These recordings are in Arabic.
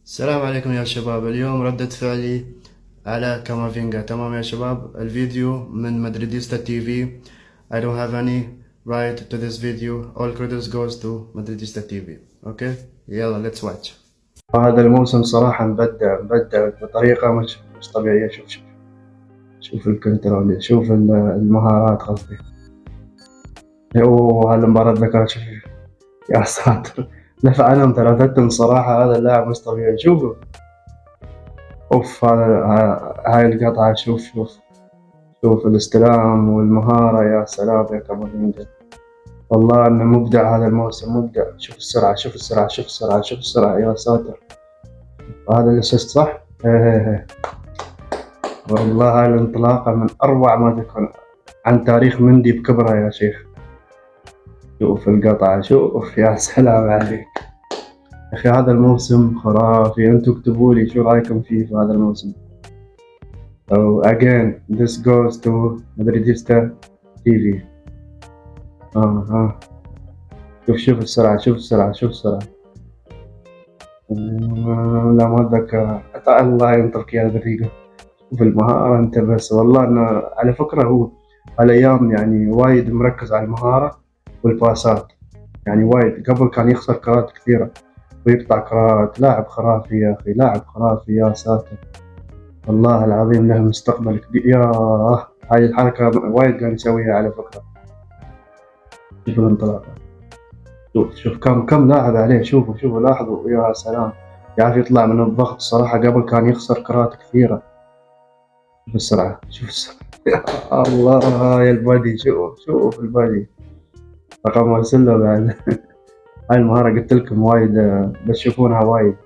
السلام عليكم يا شباب. اليوم ردة فعلي على كامافينجا. تمام يا شباب، الفيديو من مدريديستا تي في. I don't have any right to this video. All credits goes to مدريديستا تي في. اوكي، يلا let's watch. هذا الموسم صراحة مبدع بطريقة مش طبيعية. شوف الكنترول، شوف المهارات قصدي. وهالمباراة ذكرت شوف، يا ساتر، دفع عنهم ثلاثتهم صراحة. هذا اللاعب مش طبيعي. شوفوا، اوف، هاي القطعة. شوف الاستلام والمهارة، يا سلام يا كامافينجا. والله انه مبدع هذا الموسم، مبدع. شوف السرعة، شوف السرعة، يا ساتر. هذا الاسيست صح؟ ايه. والله هاي الانطلاقة من اروع ما تكون عن تاريخ مندي بكبره يا شيخ. شوف القطعة، شوف، يا سلام عليك يا اخي. هذا الموسم خرافي. انتوا اكتبوا لي شو رايكم فيه في هذا الموسم. So again, this goes to Madridista TV. ها، شوف السرعة، شوف السرعة. لا ما أتذكر. الله ينطرك يا بريقة. شوف المهارة أنت بس. والله أنه على فكرة هو هالأيام يعني وايد مركز على المهارة والباسات. يعني وايد قبل كان يخسر كرات كثيرة ويقطع كرات. لاعب خرافي يا أخي، لاعب خرافي، يا ساتر. والله العظيم له مستقبل كبير. يا هاي الحركة وايد كان يسويها على فكرة. شوف الانطلاقة، شوف كم لاعب عليه. شوفوا لاحظوا، يا سلام. يعرف يطلع من الضغط صراحة. قبل كان يخسر كرات كثيرة. شوف السرعة يا الله يا البادي. شوف البادي. رقم ارسله بعد. هاي المهارة قلت لكم وايد بتشوفونها وايد.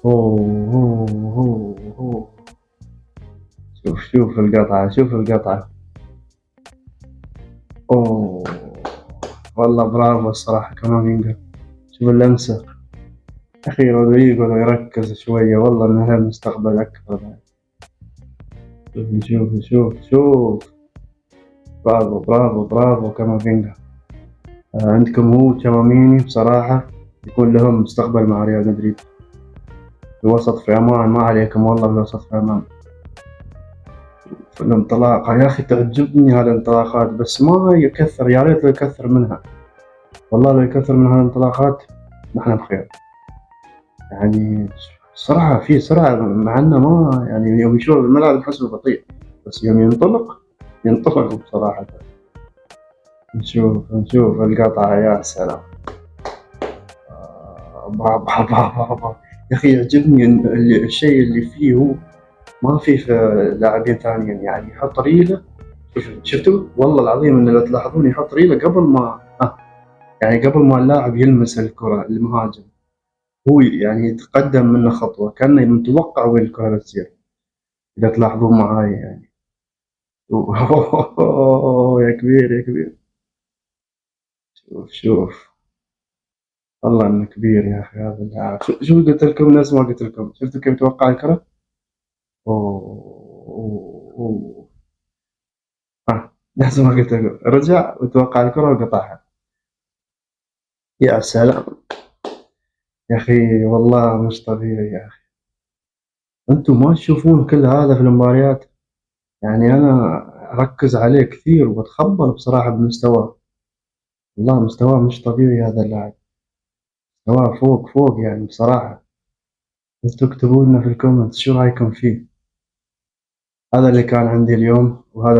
أوه. شوف القطعة. اوه، والله برافو الصراحة كامافينجا. شوف اللمسة. أخي رودريجو لو يركز شوية والله إنه له مستقبل أكبر بعد. شوف. برافو كامافينجا. عندكم هو تشاوميني بصراحة يكون لهم مستقبل مع ريال مدريد. الوسط في أمان، ما عليكم والله، الوسط في أمان. في الانطلاقة يا أخي تعجبني هالانطلاقات، بس ما يكثر. يا ريت لو يكثر منها. والله لو يكثر من هالانطلاقات نحن بخير. يعني صراحة في سرعة، مع إنه ما يعني يوم يشوف الملعب نحسه بطيء، بس يوم ينطلق بصراحة. نشوف القطعة، يا سلام. برافو يا أخي. يعجبني الشيء اللي فيه هو ما فيه في لاعبين ثانيين. يعني يحط ريلة. شفتوا والله العظيم إن لو تلاحظون يحط ريلة قبل ما يعني قبل ما اللاعب يلمس الكرة، المهاجم هو يعني يتقدم منه خطوة كأنه متوقع وين الكرة بتصير. إذا تلاحظون معاي يعني. يا كبير يا كبير. شوف والله انه كبير يا اخي هذا اللاعب. شو قلت لكم؟ نفس ما قلت لكم. شفتوا كيف توقع الكرة؟ أوه. نفس ما قلت لكم، رجع وتوقع الكرة وقطعها. يا سلام يا اخي، والله مش طبيعي يا اخي. انتم ما تشوفون كل هذا في المباريات؟ يعني انا اركز عليه كثير وبتخبل بصراحة بمستواه. والله مستواه مش طبيعي هذا اللاعب. مستواه فوق يعني بصراحة. انتوا اكتبوا لنا في الكومنتس شو رايكم فيه. هذا اللي كان عندي اليوم، وهذا